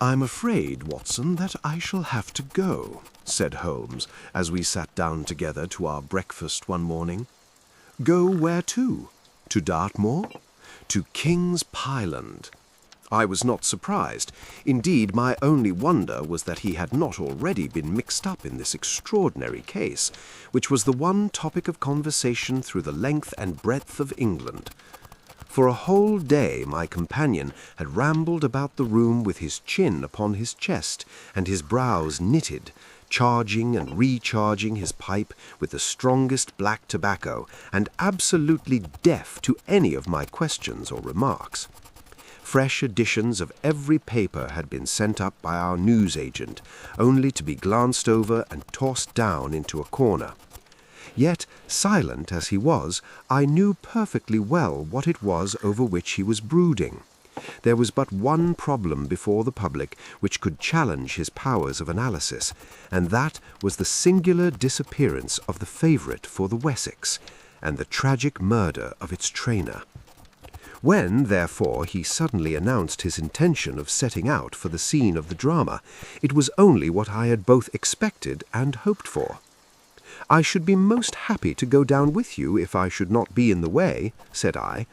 "I'm afraid, Watson, that I shall have to go," said Holmes, as we sat down together to our breakfast one morning. "Go where to? To Dartmoor? To King's Pyland?" I was not surprised. Indeed, my only wonder was that he had not already been mixed up in this extraordinary case, which was the one topic of conversation through the length and breadth of England. For a whole day my companion had rambled about the room with his chin upon his chest and his brows knitted, charging and recharging his pipe with the strongest black tobacco, and absolutely deaf to any of my questions or remarks. Fresh editions of every paper had been sent up by our newsagent, only to be glanced over and tossed down into a corner. Yet, silent as he was, I knew perfectly well what it was over which he was brooding. There was but one problem before the public which could challenge his powers of analysis, and that was the singular disappearance of the favourite for the Wessex, and the tragic murder of its trainer. When, therefore, he suddenly announced his intention of setting out for the scene of the drama, it was only what I had both expected and hoped for. "I should be most happy to go down with you if I should not be in the way," said I.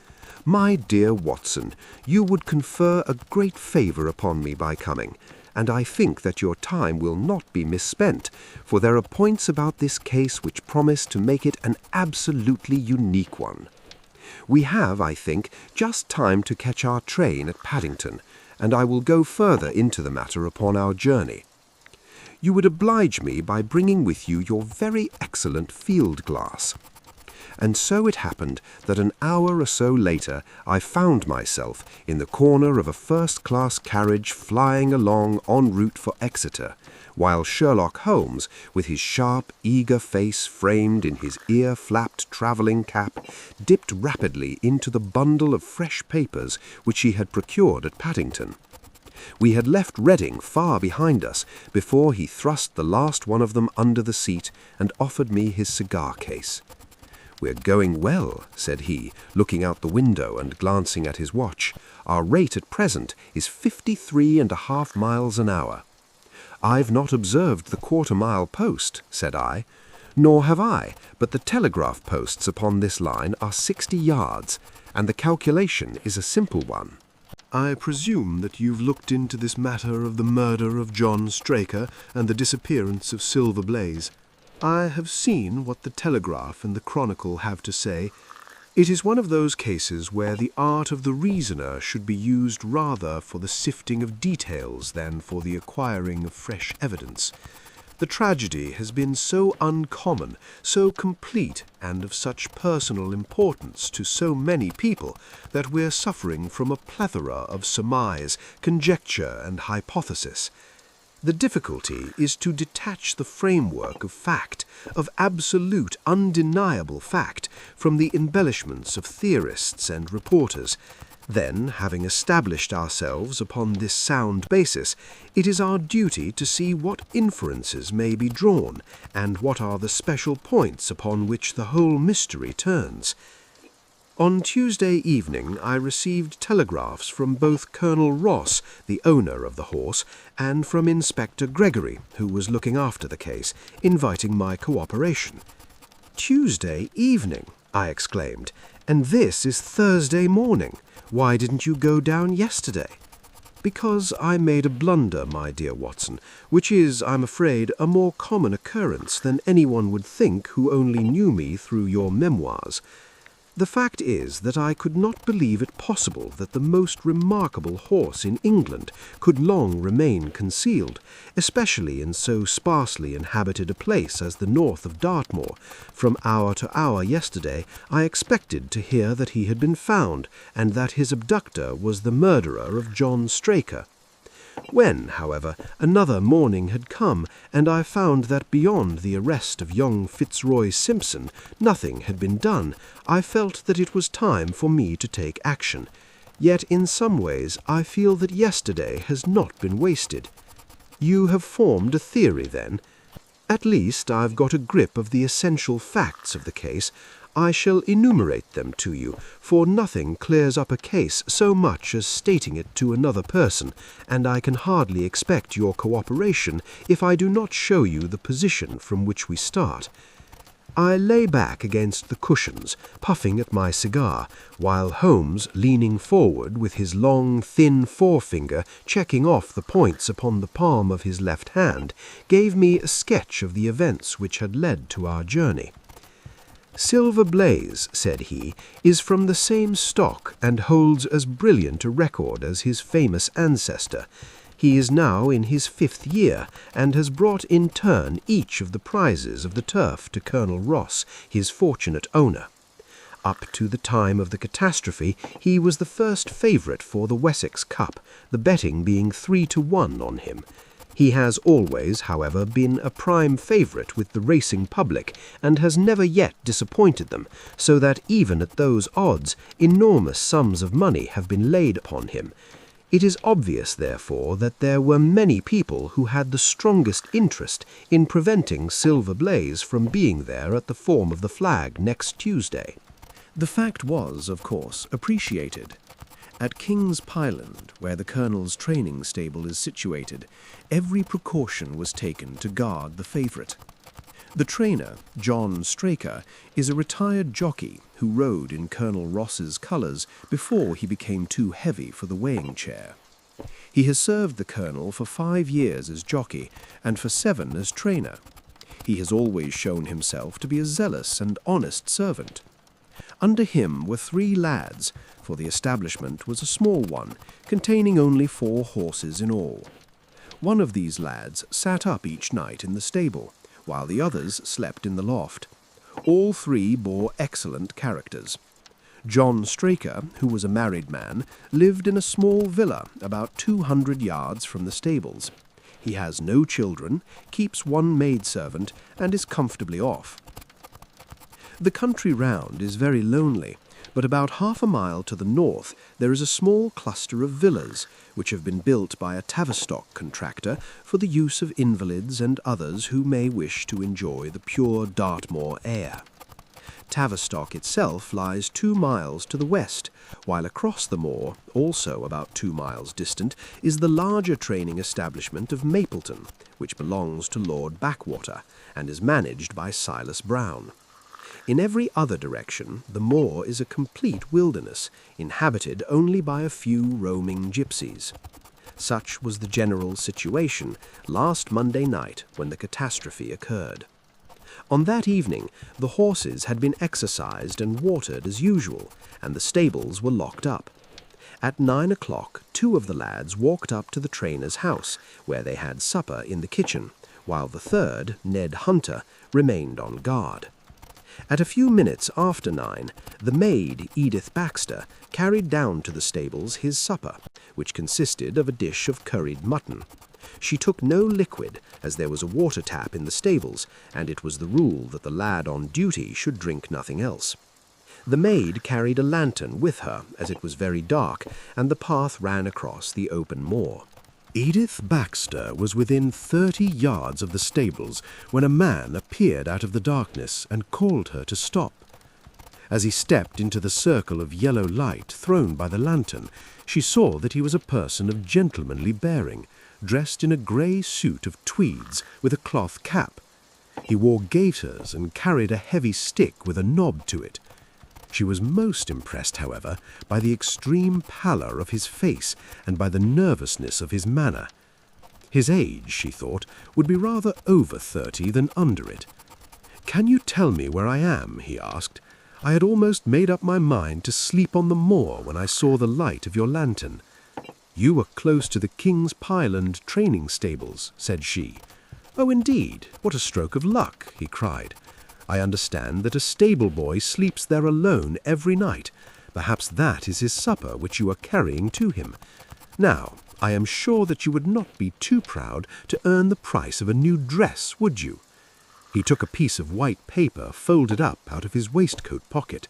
"My dear Watson, you would confer a great favour upon me by coming, and I think that your time will not be misspent, for there are points about this case which promise to make it an absolutely unique one. We have, I think, just time to catch our train at Paddington, and I will go further into the matter upon our journey. You would oblige me by bringing with you your very excellent field-glass." And so it happened that an hour or so later I found myself in the corner of a first-class carriage flying along en route for Exeter, while Sherlock Holmes, with his sharp, eager face framed in his ear-flapped travelling cap, dipped rapidly into the bundle of fresh papers which he had procured at Paddington. We had left Reading far behind us before he thrust the last one of them under the seat and offered me his cigar-case. "We're going well," said he, looking out the window and glancing at his watch. "Our rate at present is 53.5 miles an hour." "I've not observed the quarter-mile post," said I. "Nor have I, but the telegraph posts upon this line are 60 yards, and the calculation is a simple one." "I presume that you've looked into this matter of the murder of John Straker and the disappearance of Silver Blaze. I have seen what the Telegraph and the Chronicle have to say. It is one of those cases where the art of the reasoner should be used rather for the sifting of details than for the acquiring of fresh evidence. The tragedy has been so uncommon, so complete, and of such personal importance to so many people that we're suffering from a plethora of surmise, conjecture, and hypothesis. The difficulty is to detach the framework of fact, of absolute, undeniable fact, from the embellishments of theorists and reporters. Then, having established ourselves upon this sound basis, it is our duty to see what inferences may be drawn, and what are the special points upon which the whole mystery turns. On Tuesday evening I received telegraphs from both Colonel Ross, the owner of the horse, and from Inspector Gregory, who was looking after the case, inviting my cooperation. "Tuesday evening!" I exclaimed. "And this is Thursday morning. Why didn't you go down yesterday?" "Because I made a blunder, my dear Watson, which is, I'm afraid, a more common occurrence than anyone would think who only knew me through your memoirs. The fact is that I could not believe it possible that the most remarkable horse in England could long remain concealed, especially in so sparsely inhabited a place as the north of Dartmoor. From hour to hour yesterday I expected to hear that he had been found, and that his abductor was the murderer of John Straker. When, however, another morning had come, and I found that beyond the arrest of young Fitzroy Simpson nothing had been done, I felt that it was time for me to take action. Yet in some ways I feel that yesterday has not been wasted." "You have formed a theory, then?" "At least I've got a grip of the essential facts of the case. I shall enumerate them to you, for nothing clears up a case so much as stating it to another person, and I can hardly expect your cooperation if I do not show you the position from which we start. I lay back against the cushions, puffing at my cigar, while Holmes, leaning forward with his long, thin forefinger checking off the points upon the palm of his left hand, gave me a sketch of the events which had led to our journey. Silver Blaze, said he, is from the same stock and holds as brilliant a record as his famous ancestor. He is now in his 5th year, and has brought in turn each of the prizes of the turf to Colonel Ross, his fortunate owner. Up to the time of the catastrophe, he was the first favourite for the Wessex Cup, the betting being 3-1 on him. He has always, however, been a prime favourite with the racing public, and has never yet disappointed them, so that even at those odds, enormous sums of money have been laid upon him. It is obvious, therefore, that there were many people who had the strongest interest in preventing Silver Blaze from being there at the Form of the Flag next Tuesday. The fact was, of course, appreciated. At King's Pyland, where the Colonel's training stable is situated, every precaution was taken to guard the favourite. The trainer, John Straker, is a retired jockey who rode in Colonel Ross's colours before he became too heavy for the weighing chair. He has served the Colonel for 5 years as jockey and for 7 as trainer. He has always shown himself to be a zealous and honest servant. Under him were 3 lads, for the establishment was a small one, containing only 4 horses in all. One of these lads sat up each night in the stable, while the others slept in the loft. All 3 bore excellent characters. John Straker, who was a married man, lived in a small villa about 200 yards from the stables. He has no children, keeps 1 maidservant, and is comfortably off. The country round is very lonely, but about half a mile to the north there is a small cluster of villas, which have been built by a Tavistock contractor for the use of invalids and others who may wish to enjoy the pure Dartmoor air. Tavistock itself lies 2 miles to the west, while across the moor, also about 2 miles distant, is the larger training establishment of Mapleton, which belongs to Lord Backwater, and is managed by Silas Brown. In every other direction, the moor is a complete wilderness, inhabited only by a few roaming gypsies. Such was the general situation last Monday night when the catastrophe occurred. On that evening, the horses had been exercised and watered as usual, and the stables were locked up. At 9 o'clock, 2 of the lads walked up to the trainer's house, where they had supper in the kitchen, while the third, Ned Hunter, remained on guard. At a few minutes after 9, the maid, Edith Baxter, carried down to the stables his supper, which consisted of a dish of curried mutton. She took no liquid, as there was a water tap in the stables, and it was the rule that the lad on duty should drink nothing else. The maid carried a lantern with her, as it was very dark, and the path ran across the open moor. Edith Baxter was within 30 yards of the stables when a man appeared out of the darkness and called her to stop. As he stepped into the circle of yellow light thrown by the lantern, she saw that he was a person of gentlemanly bearing, dressed in a grey suit of tweeds with a cloth cap. He wore gaiters and carried a heavy stick with a knob to it. She was most impressed, however, by the extreme pallor of his face and by the nervousness of his manner. His age, she thought, would be rather over 30 than under it. "Can you tell me where I am?" he asked. "I had almost made up my mind to sleep on the moor when I saw the light of your lantern." "You were close to the King's Pyland training stables," said she. "Oh, indeed, what a stroke of luck!" he cried. "I understand that a stable boy sleeps there alone every night. Perhaps that is his supper which you are carrying to him. Now, I am sure that you would not be too proud to earn the price of a new dress, would you?" He took a piece of white paper folded up out of his waistcoat pocket.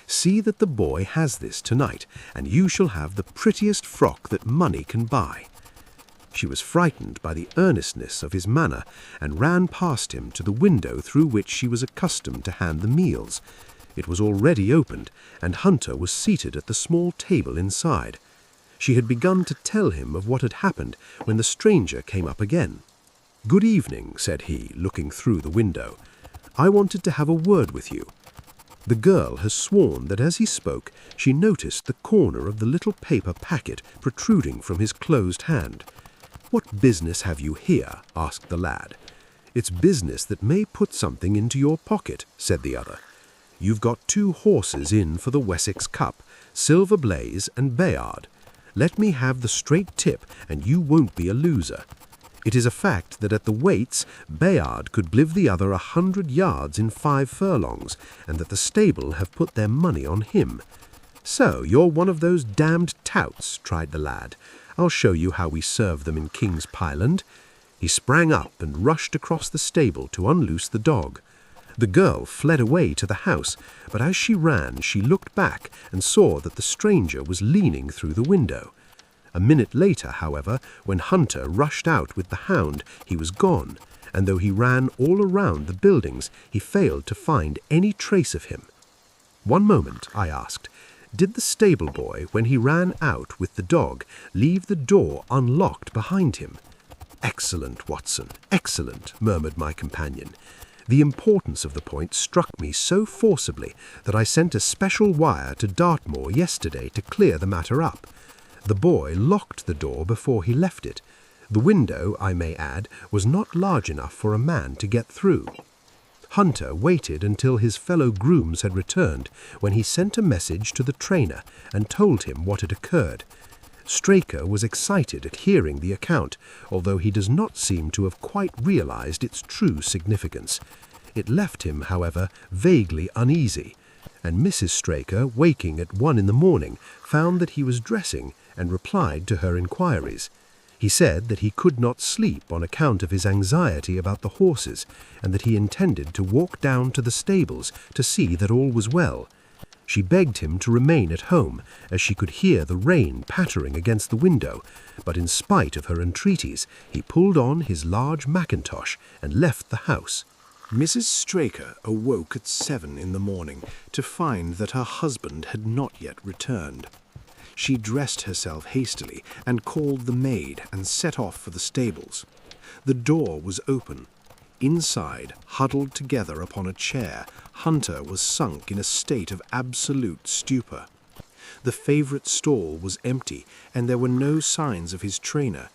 "See that the boy has this tonight, and you shall have the prettiest frock that money can buy." She was frightened by the earnestness of his manner, and ran past him to the window through which she was accustomed to hand the meals. It was already opened, and Hunter was seated at the small table inside. She had begun to tell him of what had happened when the stranger came up again. "Good evening," said he, looking through the window. "I wanted to have a word with you." The girl has sworn that as he spoke, she noticed the corner of the little paper packet protruding from his closed hand. "What business have you here?" asked the lad. "It's business that may put something into your pocket," said the other. "You've got 2 horses in for the Wessex Cup, Silver Blaze and Bayard. Let me have the straight tip, and you won't be a loser. It is a fact that at the weights, Bayard could blive the other 100 yards in 5 furlongs, and that the stable have put their money on him." "So you're one of those damned touts," cried the lad. "I'll show you how we serve them in King's Pyland." He sprang up and rushed across the stable to unloose the dog. The girl fled away to the house, but as she ran, she looked back and saw that the stranger was leaning through the window. A minute later, however, when Hunter rushed out with the hound, he was gone, and though he ran all around the buildings, he failed to find any trace of him. "One moment," I asked. "Did the stable boy, when he ran out with the dog, leave the door unlocked behind him?" "Excellent, Watson, excellent," murmured my companion. "The importance of the point struck me so forcibly that I sent a special wire to Dartmoor yesterday to clear the matter up. The boy locked the door before he left it. The window, I may add, was not large enough for a man to get through." Hunter waited until his fellow grooms had returned, when he sent a message to the trainer and told him what had occurred. Straker was excited at hearing the account, although he does not seem to have quite realized its true significance. It left him, however, vaguely uneasy, and Mrs. Straker, waking at 1 in the morning, found that he was dressing and replied to her inquiries. He said that he could not sleep on account of his anxiety about the horses, and that he intended to walk down to the stables to see that all was well. She begged him to remain at home, as she could hear the rain pattering against the window, but in spite of her entreaties, he pulled on his large mackintosh and left the house. Mrs. Straker awoke at 7 in the morning to find that her husband had not yet returned. She dressed herself hastily and called the maid and set off for the stables. The door was open. Inside, huddled together upon a chair, Hunter was sunk in a state of absolute stupor. The favourite stall was empty, and there were no signs of his trainer.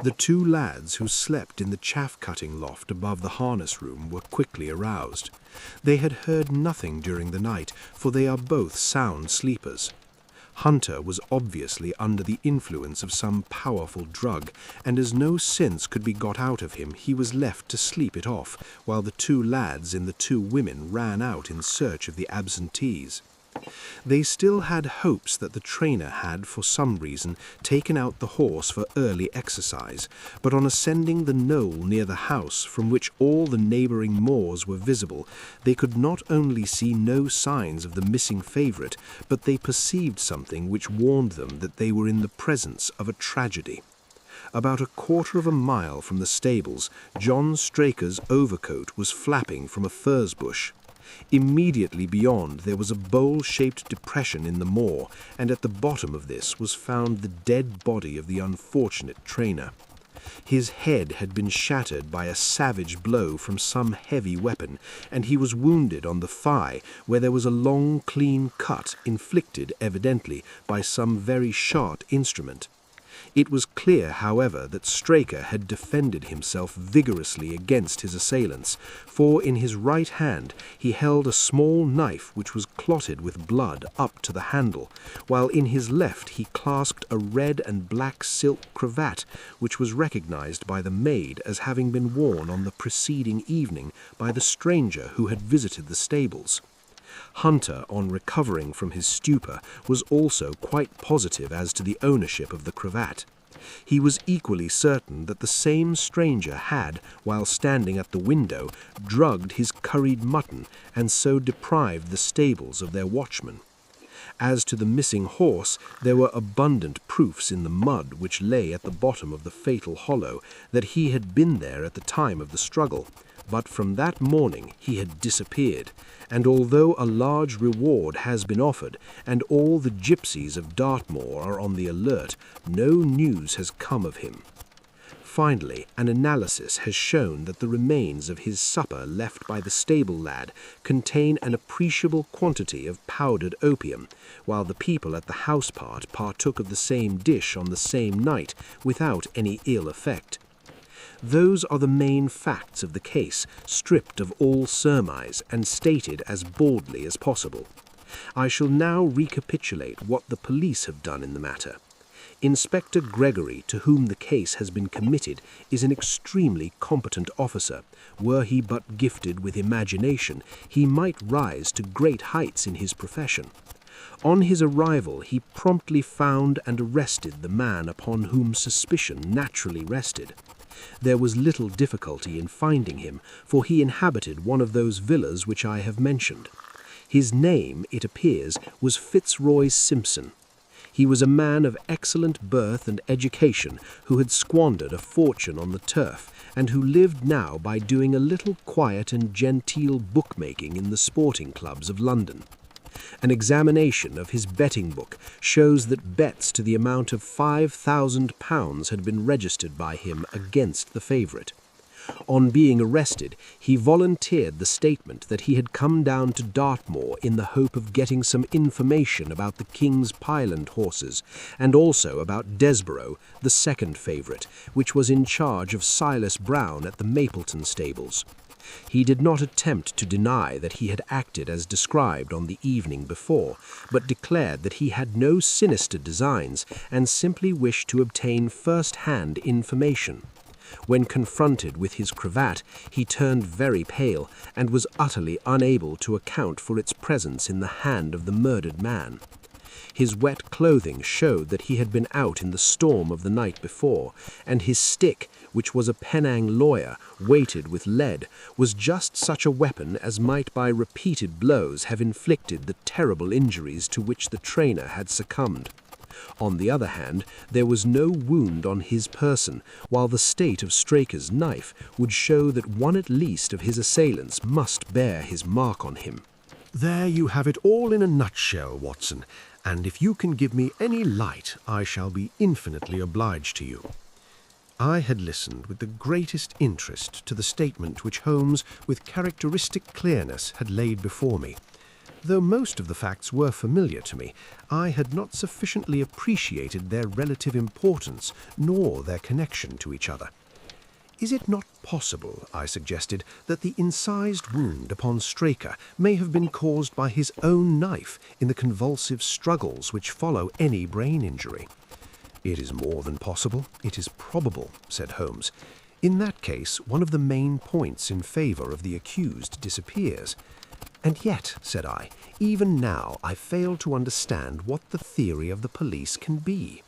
The 2 lads who slept in the chaff-cutting loft above the harness room were quickly aroused. They had heard nothing during the night, for they are both sound sleepers. Hunter was obviously under the influence of some powerful drug, and as no sense could be got out of him, he was left to sleep it off, while the 2 lads and the 2 women ran out in search of the absentees. They still had hopes that the trainer had, for some reason, taken out the horse for early exercise, but on ascending the knoll near the house, from which all the neighbouring moors were visible, they could not only see no signs of the missing favourite, but they perceived something which warned them that they were in the presence of a tragedy. About a quarter of a mile from the stables, John Straker's overcoat was flapping from a furze bush. Immediately beyond there was a bowl-shaped depression in the moor, and at the bottom of this was found the dead body of the unfortunate trainer. His head had been shattered by a savage blow from some heavy weapon, and he was wounded on the thigh, where there was a long, clean cut, inflicted evidently by some very sharp instrument. It was clear, however, that Straker had defended himself vigorously against his assailants, for in his right hand he held a small knife which was clotted with blood up to the handle, while in his left he clasped a red and black silk cravat, which was recognized by the maid as having been worn on the preceding evening by the stranger who had visited the stables. Hunter, on recovering from his stupor, was also quite positive as to the ownership of the cravat. He was equally certain that the same stranger had, while standing at the window, drugged his curried mutton, and so deprived the stables of their watchman. As to the missing horse, there were abundant proofs in the mud which lay at the bottom of the fatal hollow that he had been there at the time of the struggle, but from that morning he had disappeared, and although a large reward has been offered, and all the gypsies of Dartmoor are on the alert, no news has come of him. Finally, an analysis has shown that the remains of his supper left by the stable lad contain an appreciable quantity of powdered opium, while the people at the house partook of the same dish on the same night without any ill effect. Those are the main facts of the case, stripped of all surmise and stated as baldly as possible. I shall now recapitulate what the police have done in the matter. Inspector Gregory, to whom the case has been committed, is an extremely competent officer. Were he but gifted with imagination, he might rise to great heights in his profession. On his arrival, he promptly found and arrested the man upon whom suspicion naturally rested. There was little difficulty in finding him, for he inhabited one of those villas which I have mentioned. His name, it appears, was Fitzroy Simpson. He was a man of excellent birth and education who had squandered a fortune on the turf, and who lived now by doing a little quiet and genteel bookmaking in the sporting clubs of London. An examination of his betting book shows that bets to the amount of £5,000 had been registered by him against the favourite. On being arrested, he volunteered the statement that he had come down to Dartmoor in the hope of getting some information about the King's Pyland horses, and also about Desborough, the second favourite, which was in charge of Silas Brown at the Mapleton stables. He did not attempt to deny that he had acted as described on the evening before, but declared that he had no sinister designs, and simply wished to obtain first-hand information. When confronted with his cravat, he turned very pale, and was utterly unable to account for its presence in the hand of the murdered man. His wet clothing showed that he had been out in the storm of the night before, and his stick, which was a Penang lawyer, weighted with lead, was just such a weapon as might by repeated blows have inflicted the terrible injuries to which the trainer had succumbed. On the other hand, there was no wound on his person, while the state of Straker's knife would show that one at least of his assailants must bear his mark on him. There you have it all in a nutshell, Watson, and if you can give me any light, I shall be infinitely obliged to you. I had listened with the greatest interest to the statement which Holmes, with characteristic clearness, had laid before me. Though most of the facts were familiar to me, I had not sufficiently appreciated their relative importance, nor their connection to each other. Is it not possible, I suggested, that the incised wound upon Straker may have been caused by his own knife in the convulsive struggles which follow any brain injury? It is more than possible, it is probable, said Holmes. In that case, one of the main points in favour of the accused disappears. And yet, said I, even now I fail to understand what the theory of the police can be.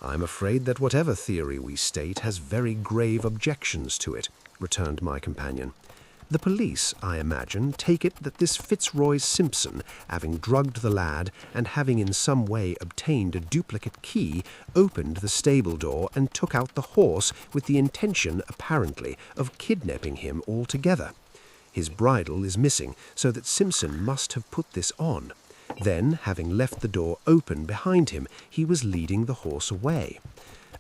I'm afraid that whatever theory we state has very grave objections to it, returned my companion. The police, I imagine, take it that this Fitzroy Simpson, having drugged the lad, and having in some way obtained a duplicate key, opened the stable door and took out the horse with the intention, apparently, of kidnapping him altogether. His bridle is missing, so that Simpson must have put this on. Then, having left the door open behind him, he was leading the horse away.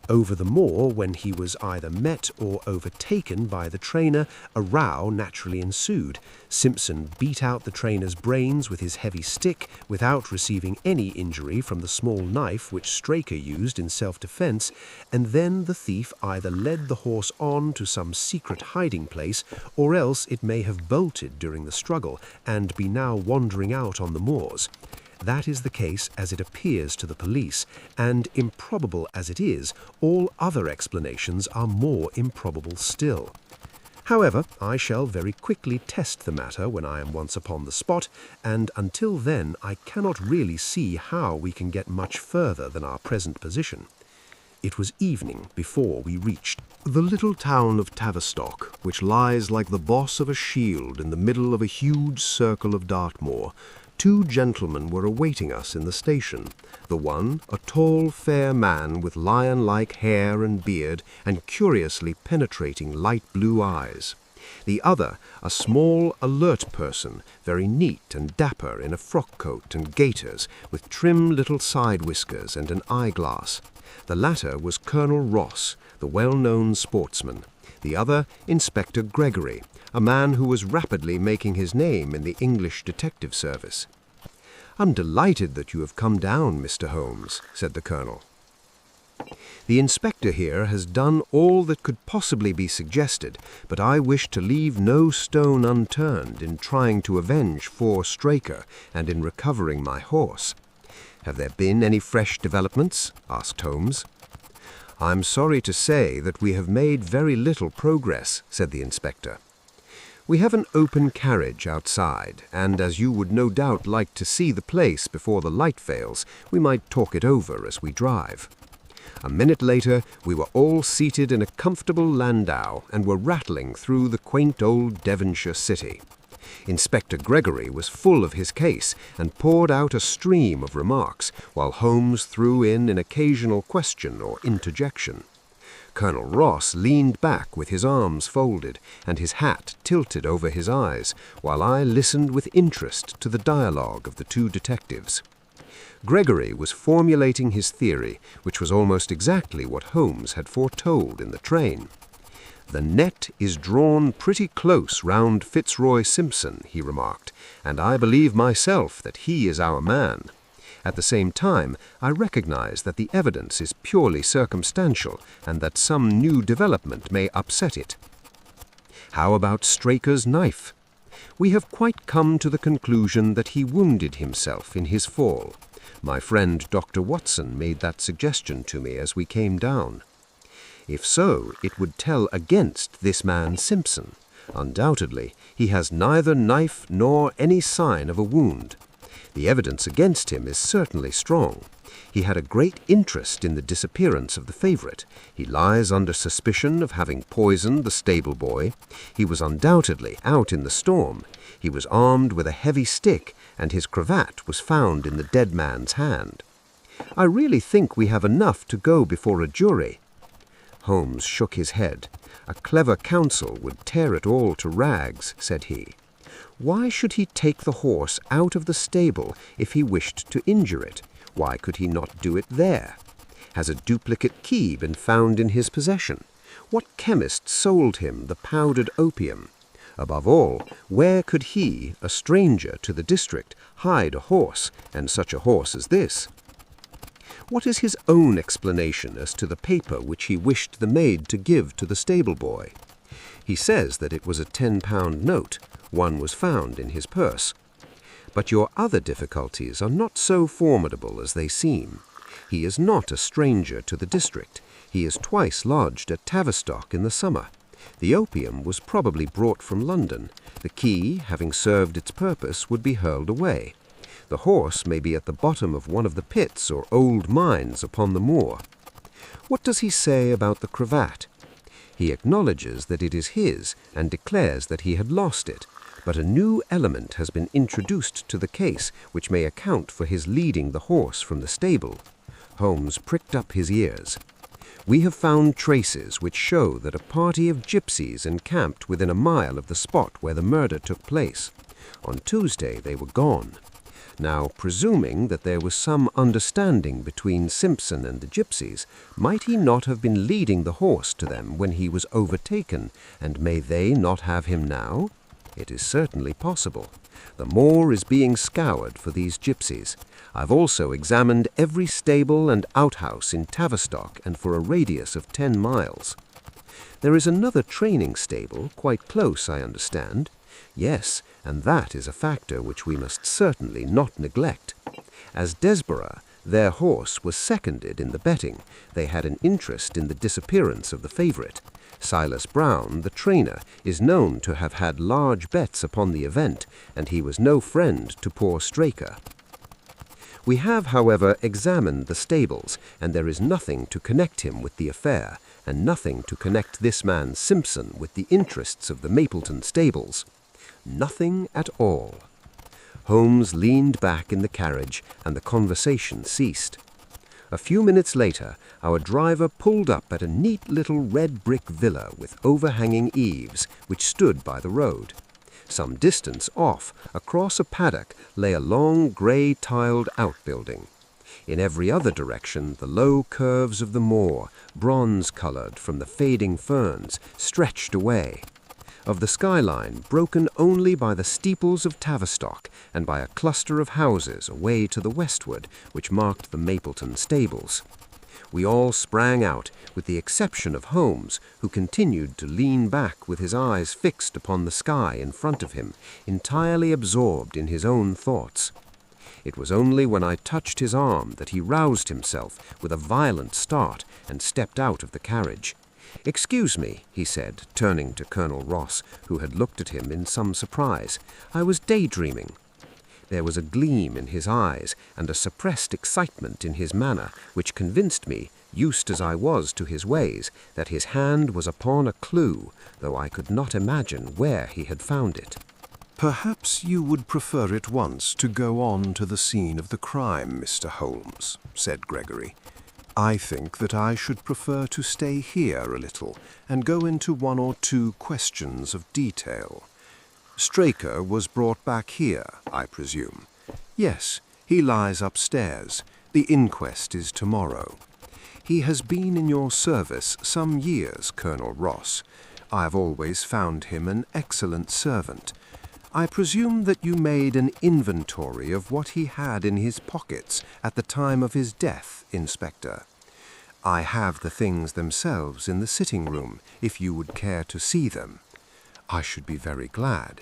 Over the moor, when he was either met or overtaken by the trainer, a row naturally ensued. Simpson beat out the trainer's brains with his heavy stick, without receiving any injury from the small knife which Straker used in self-defence, and then the thief either led the horse on to some secret hiding place, or else it may have bolted during the struggle, and be now wandering out on the moors. That is the case as it appears to the police, and improbable as it is, all other explanations are more improbable still. However, I shall very quickly test the matter when I am once upon the spot, and until then I cannot really see how we can get much further than our present position. It was evening before we reached the little town of Tavistock, which lies like the boss of a shield in the middle of a huge circle of Dartmoor. Two gentlemen were awaiting us in the station. The one, a tall, fair man with lion-like hair and beard and curiously penetrating light blue eyes. The other, a small, alert person, very neat and dapper in a frock coat and gaiters, with trim little side whiskers and an eyeglass. The latter was Colonel Ross, the well-known sportsman. The other, Inspector Gregory, a man who was rapidly making his name in the English detective service. "I'm delighted that you have come down, Mr. Holmes," said the Colonel. "The inspector here has done all that could possibly be suggested, but I wish to leave no stone unturned in trying to avenge poor Straker and in recovering my horse." "Have there been any fresh developments?" asked Holmes. "I'm sorry to say that we have made very little progress," said the inspector. "We have an open carriage outside, and as you would no doubt like to see the place before the light fails, we might talk it over as we drive." A minute later, we were all seated in a comfortable landau and were rattling through the quaint old Devonshire city. Inspector Gregory was full of his case and poured out a stream of remarks, while Holmes threw in an occasional question or interjection. Colonel Ross leaned back with his arms folded and his hat tilted over his eyes, while I listened with interest to the dialogue of the two detectives. Gregory was formulating his theory, which was almost exactly what Holmes had foretold in the train. "The net is drawn pretty close round Fitzroy Simpson," he remarked, "and I believe myself that he is our man. At the same time, I recognize that the evidence is purely circumstantial and that some new development may upset it. How about Straker's knife? We have quite come to the conclusion that he wounded himself in his fall. My friend Dr. Watson made that suggestion to me as we came down. If so, it would tell against this man Simpson. Undoubtedly, he has neither knife nor any sign of a wound. The evidence against him is certainly strong. He had a great interest in the disappearance of the favorite. He lies under suspicion of having poisoned the stable boy. He was undoubtedly out in the storm. He was armed with a heavy stick, and his cravat was found in the dead man's hand. I really think we have enough to go before a jury." Holmes shook his head. "A clever counsel would tear it all to rags," said he. "Why should he take the horse out of the stable if he wished to injure it? Why could he not do it there? Has a duplicate key been found in his possession? What chemist sold him the powdered opium? Above all, where could he, a stranger to the district, hide a horse, and such a horse as this? What is his own explanation as to the paper which he wished the maid to give to the stable boy? He says that it was a £10 note. One was found in his purse. But your other difficulties are not so formidable as they seem. He is not a stranger to the district. He is twice lodged at Tavistock in the summer. The opium was probably brought from London. The key, having served its purpose, would be hurled away. The horse may be at the bottom of one of the pits or old mines upon the moor. What does he say about the cravat? He acknowledges that it is his and declares that he had lost it, but a new element has been introduced to the case which may account for his leading the horse from the stable. Holmes pricked up his ears. We have found traces which show that a party of gypsies encamped within a mile of the spot where the murder took place. On Tuesday they were gone. Now, presuming that there was some understanding between Simpson and the gypsies, might he not have been leading the horse to them when he was overtaken, and may they not have him now? It is certainly possible. The moor is being scoured for these gypsies. I've also examined every stable and outhouse in Tavistock and for a radius of 10 miles. There is another training stable, quite close, I understand. Yes, and that is a factor which we must certainly not neglect. As Desborough, their horse was seconded in the betting. They had an interest in the disappearance of the favourite. Silas Brown, the trainer, is known to have had large bets upon the event, and he was no friend to poor Straker. We have, however, examined the stables, and there is nothing to connect him with the affair, and nothing to connect this man Simpson with the interests of the Mapleton stables. Nothing at all. Holmes leaned back in the carriage, and the conversation ceased. A few minutes later, our driver pulled up at a neat little red brick villa with overhanging eaves, which stood by the road. Some distance off, across a paddock, lay a long grey tiled outbuilding. In every other direction, the low curves of the moor, bronze-coloured from the fading ferns, stretched away. Of the skyline, broken only by the steeples of Tavistock and by a cluster of houses away to the westward, which marked the Mapleton stables. We all sprang out, with the exception of Holmes, who continued to lean back with his eyes fixed upon the sky in front of him, entirely absorbed in his own thoughts. It was only when I touched his arm that he roused himself with a violent start and stepped out of the carriage. "Excuse me," he said, turning to Colonel Ross, who had looked at him in some surprise. "I was daydreaming." There was a gleam in his eyes and a suppressed excitement in his manner, which convinced me, used as I was to his ways, that his hand was upon a clue, though I could not imagine where he had found it. "Perhaps you would prefer at once to go on to the scene of the crime, Mr. Holmes," said Gregory. "I think that I should prefer to stay here a little and go into one or two questions of detail. Straker was brought back here, I presume?" "Yes, he lies upstairs. The inquest is tomorrow. He has been in your service some years, Colonel Ross. I have always found him an excellent servant. I presume that you made an inventory of what he had in his pockets at the time of his death, Inspector. I have the things themselves in the sitting-room, if you would care to see them." "I should be very glad."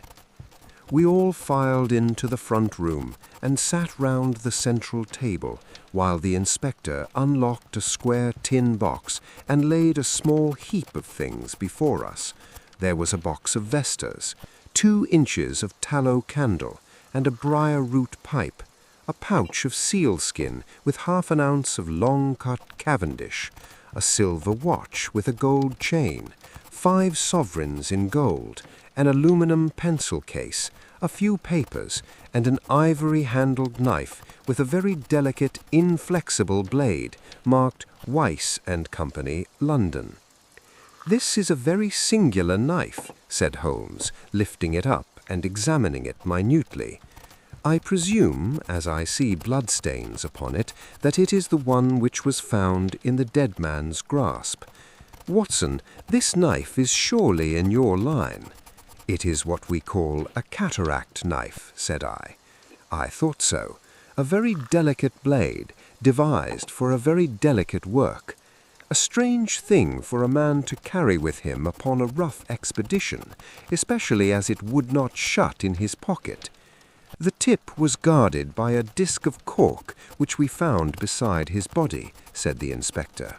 We all filed into the front room and sat round the central table, while the inspector unlocked a square tin box and laid a small heap of things before us. There was a box of vestas, 2 inches of tallow candle, and a briar-root pipe, a pouch of sealskin with half an ounce of long-cut Cavendish, a silver watch with a gold chain, 5 sovereigns in gold, an aluminum pencil case, a few papers, and an ivory-handled knife with a very delicate, inflexible blade, marked Weiss and Company, London. "This is a very singular knife," said Holmes, lifting it up and examining it minutely. "I presume, as I see bloodstains upon it, that it is the one which was found in the dead man's grasp. Watson, this knife is surely in your line." "It is what we call a cataract knife," said I. "I thought so. A very delicate blade, devised for a very delicate work. A strange thing for a man to carry with him upon a rough expedition, especially as it would not shut in his pocket. The tip was guarded by a disc of cork which we found beside his body," said the inspector.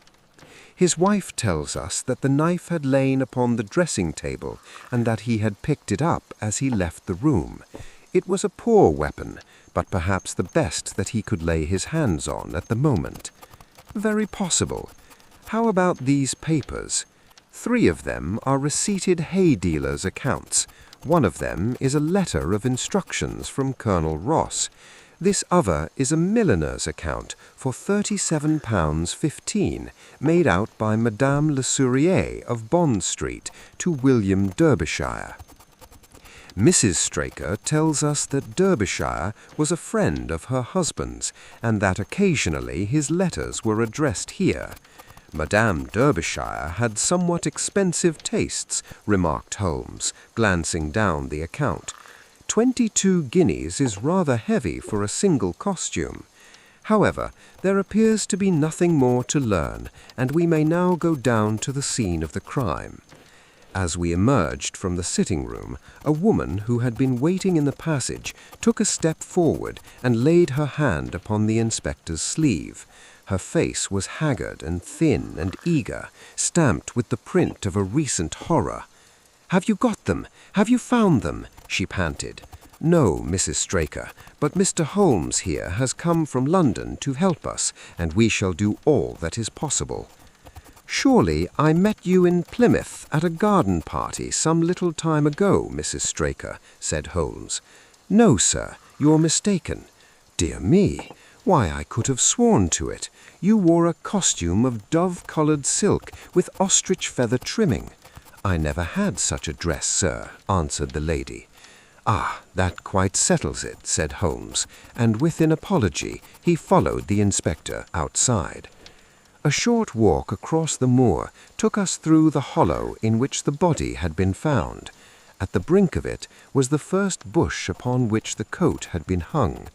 "His wife tells us that the knife had lain upon the dressing-table and that he had picked it up as he left the room. It was a poor weapon, but perhaps the best that he could lay his hands on at the moment." "Very possible. How about these papers? 3 of them are receipted hay dealers' accounts. One of them is a letter of instructions from Colonel Ross. This other is a milliner's account for £37.15, made out by Madame Le Sourier of Bond Street to William Derbyshire. Mrs. Straker tells us that Derbyshire was a friend of her husband's, and that occasionally his letters were addressed here. Madame Derbyshire had somewhat expensive tastes," remarked Holmes, glancing down the account. 22 guineas is rather heavy for a single costume. However, there appears to be nothing more to learn, and we may now go down to the scene of the crime." As we emerged from the sitting-room, a woman who had been waiting in the passage took a step forward and laid her hand upon the inspector's sleeve. Her face was haggard and thin and eager, stamped with the print of a recent horror. "Have you got them? Have you found them?" she panted. "No, Mrs. Straker, but Mr. Holmes here has come from London to help us, and we shall do all that is possible." "Surely I met you in Plymouth at a garden party some little time ago, Mrs. Straker," said Holmes. "No, sir, you're mistaken." "Dear me, Why, I could have sworn to it. You wore a costume of dove-coloured silk with ostrich feather trimming." "I never had such a dress, sir," answered the lady. "Ah, that quite settles it," said Holmes, and with an apology he followed the inspector outside. A short walk across the moor took us through the hollow in which the body had been found. At the brink of it was the first bush upon which the coat had been hung.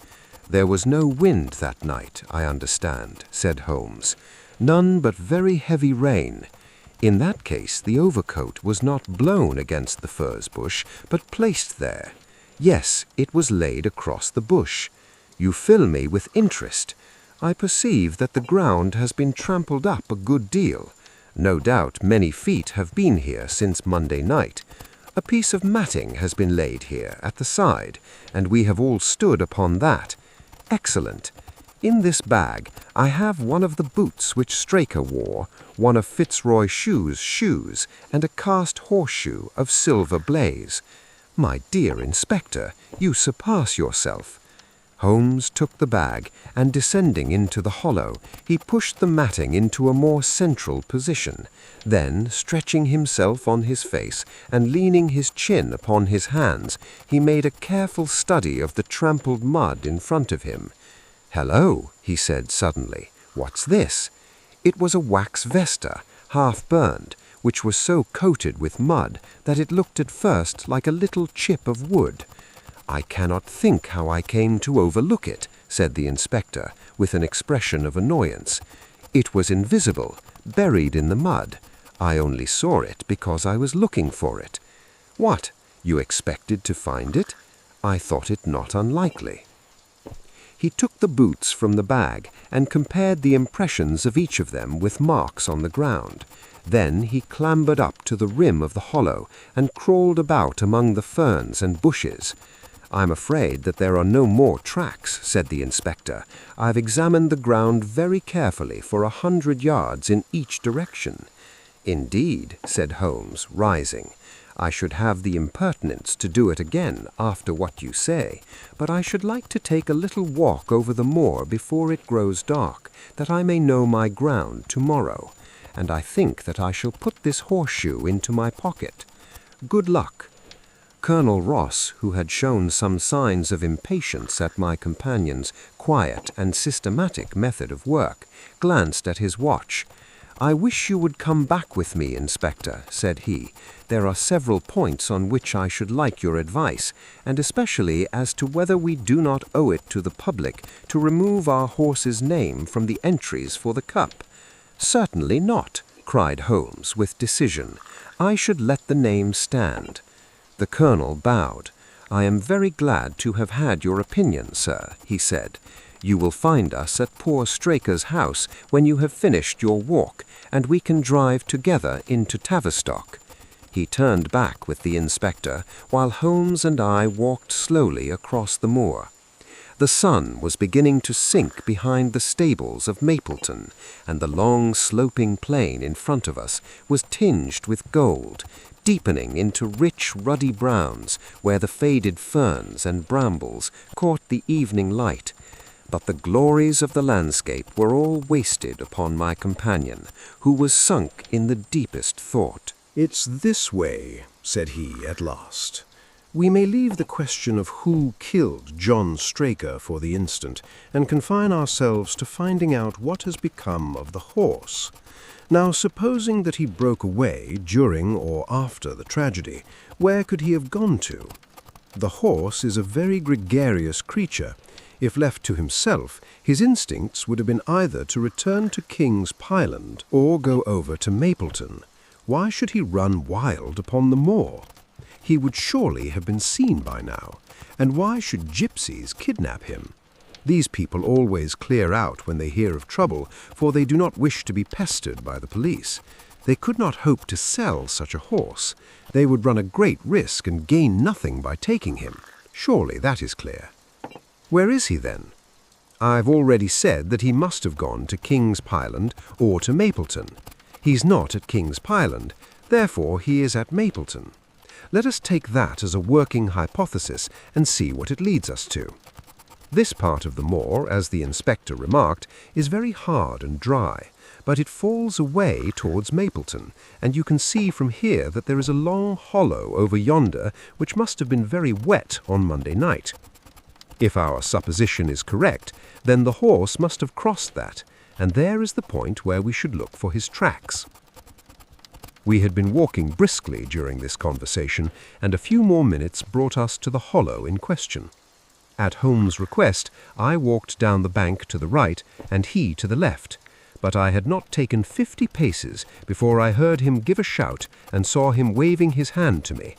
"There was no wind that night, I understand," said Holmes. "None but very heavy rain. In that case the overcoat was not blown against the furze bush, but placed there. Yes, it was laid across the bush. You fill me with interest. I perceive that the ground has been trampled up a good deal. No doubt many feet have been here since Monday night. A piece of matting has been laid here at the side, and we have all stood upon that. Excellent. In this bag I have one of the boots which Straker wore, one of Fitzroy Shoe's shoes, and a cast horseshoe of silver blaze. My dear Inspector, you surpass yourself." Holmes took the bag, and descending into the hollow, he pushed the matting into a more central position. Then, stretching himself on his face and leaning his chin upon his hands, he made a careful study of the trampled mud in front of him. "Hello," he said suddenly. "What's this?" It was a wax vesta, half burned, which was so coated with mud that it looked at first like a little chip of wood. "I cannot think how I came to overlook it," said the inspector, with an expression of annoyance. "It was invisible, buried in the mud. I only saw it because I was looking for it." "What, you expected to find it?" "I thought it not unlikely." He took the boots from the bag and compared the impressions of each of them with marks on the ground. Then he clambered up to the rim of the hollow and crawled about among the ferns and bushes. "I'm afraid that there are no more tracks," said the inspector. "I've examined the ground very carefully for 100 yards in each direction." "Indeed," said Holmes, rising. "I should have the impertinence to do it again after what you say, but I should like to take a little walk over the moor before it grows dark, that I may know my ground tomorrow, and I think that I shall put this horseshoe into my pocket. Good luck." Colonel Ross, who had shown some signs of impatience at my companion's quiet and systematic method of work, glanced at his watch. "I wish you would come back with me, Inspector," said he. "There are several points on which I should like your advice, and especially as to whether we do not owe it to the public to remove our horse's name from the entries for the cup." "Certainly not," cried Holmes with decision. "I should let the name stand." The colonel bowed. "I am very glad to have had your opinion, sir," he said. "You will find us at poor Straker's house when you have finished your walk, and we can drive together into Tavistock." He turned back with the inspector, while Holmes and I walked slowly across the moor. The sun was beginning to sink behind the stables of Mapleton, and the long sloping plain in front of us was tinged with gold, deepening into rich ruddy browns where the faded ferns and brambles caught the evening light. But the glories of the landscape were all wasted upon my companion, who was sunk in the deepest thought. "It's this way," said he at last. "We may leave the question of who killed John Straker for the instant, and confine ourselves to finding out what has become of the horse. Now, supposing that he broke away during or after the tragedy, where could he have gone to? The horse is a very gregarious creature. If left to himself, his instincts would have been either to return to King's Pyland or go over to Mapleton. Why should he run wild upon the moor? He would surely have been seen by now. And why should gypsies kidnap him? These people always clear out when they hear of trouble, for they do not wish to be pestered by the police. They could not hope to sell such a horse. They would run a great risk and gain nothing by taking him. Surely that is clear. Where is he then? I've already said that he must have gone to King's Pyland or to Mapleton. He's not at King's Pyland, therefore he is at Mapleton. Let us take that as a working hypothesis and see what it leads us to. This part of the moor, as the inspector remarked, is very hard and dry, but it falls away towards Mapleton, and you can see from here that there is a long hollow over yonder which must have been very wet on Monday night. If our supposition is correct, then the horse must have crossed that, and there is the point where we should look for his tracks. We had been walking briskly during this conversation, and a few more minutes brought us to the hollow in question. At Holmes' request, I walked down the bank to the right, and he to the left, but I had not taken 50 paces before I heard him give a shout and saw him waving his hand to me.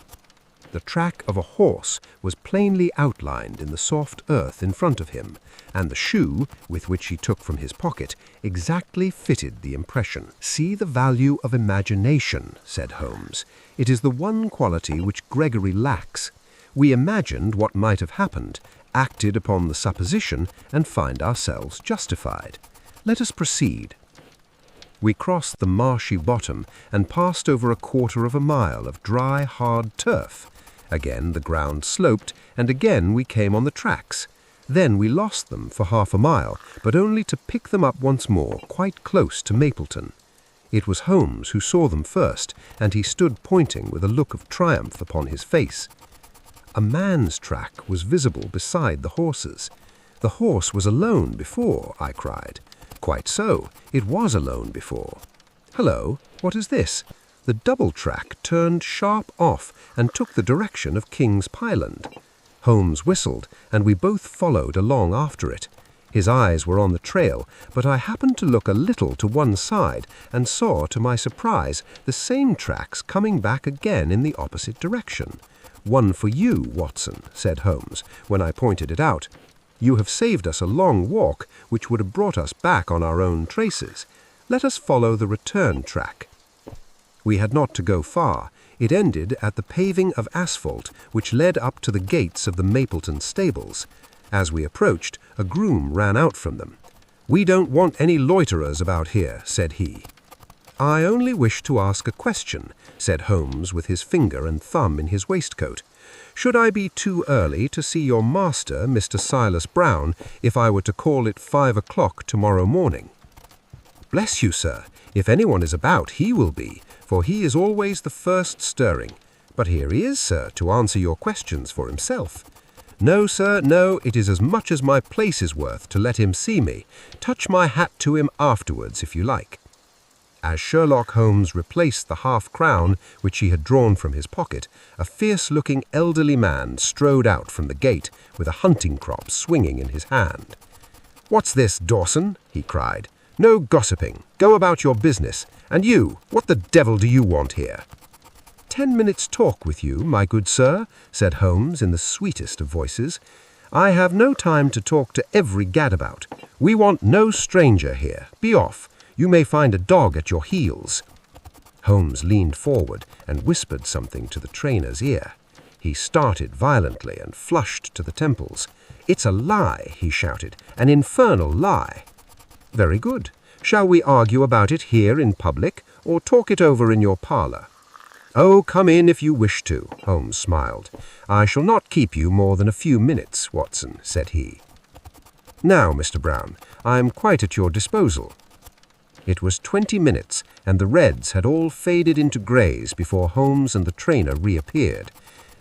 The track of a horse was plainly outlined in the soft earth in front of him, and the shoe, with which he took from his pocket, exactly fitted the impression. "See the value of imagination," said Holmes. "It is the one quality which Gregory lacks. We imagined what might have happened, acted upon the supposition, and find ourselves justified. Let us proceed." We crossed the marshy bottom and passed over a quarter of a mile of dry, hard turf. Again the ground sloped, and again we came on the tracks. Then we lost them for half a mile, but only to pick them up once more, quite close to Mapleton. It was Holmes who saw them first, and he stood pointing with a look of triumph upon his face. A man's track was visible beside the horse's. "The horse was alone before," I cried. "Quite so, it was alone before. Hullo, what is this? The double track turned sharp off and took the direction of King's Pyland." Holmes whistled, and we both followed along after it. His eyes were on the trail, but I happened to look a little to one side and saw, to my surprise, the same tracks coming back again in the opposite direction. "One for you, Watson," said Holmes, when I pointed it out. "You have saved us a long walk, which would have brought us back on our own traces. Let us follow the return track." We had not to go far. It ended at the paving of asphalt which led up to the gates of the Mapleton stables. As we approached, a groom ran out from them. "We don't want any loiterers about here," said he. "I only wish to ask a question," said Holmes with his finger and thumb in his waistcoat. "Should I be too early to see your master, Mr. Silas Brown, if I were to call at 5 o'clock tomorrow morning?" "Bless you, sir, if anyone is about, he will be, for he is always the first stirring. But here he is, sir, to answer your questions for himself." "No, sir, no, it is as much as my place is worth to let him see me. Touch my hat to him afterwards, if you like." As Sherlock Holmes replaced the half-crown which he had drawn from his pocket, a fierce-looking elderly man strode out from the gate with a hunting crop swinging in his hand. "What's this, Dawson?" he cried. "No gossiping. Go about your business. And you, what the devil do you want here?" "10 minutes' talk with you, my good sir," said Holmes in the sweetest of voices. "I have no time to talk to every gadabout. We want no stranger here. Be off. You may find a dog at your heels." Holmes leaned forward and whispered something to the trainer's ear. He started violently and flushed to the temples. "It's a lie," he shouted, "an infernal lie." "Very good. Shall we argue about it here in public, or talk it over in your parlour?" "Oh, come in if you wish to," Holmes smiled. "I shall not keep you more than a few minutes, Watson," said he. "Now, Mr. Brown, I am quite at your disposal." It was 20 minutes, and the reds had all faded into greys before Holmes and the trainer reappeared.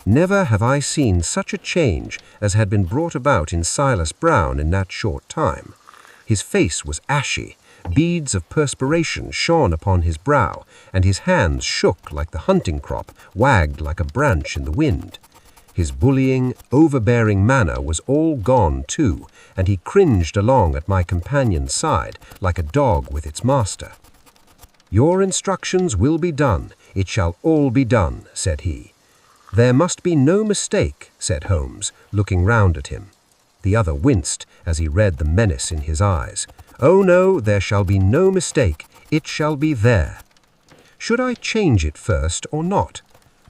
Never have I seen such a change as had been brought about in Silas Brown in that short time. His face was ashy, beads of perspiration shone upon his brow, and his hands shook like the hunting crop, wagged like a branch in the wind. His bullying, overbearing manner was all gone too, and he cringed along at my companion's side like a dog with its master. "Your instructions will be done. It shall all be done," said he. "There must be no mistake," said Holmes, looking round at him. The other winced as he read the menace in his eyes. "Oh no, there shall be no mistake. It shall be there." "Should I change it first or not?"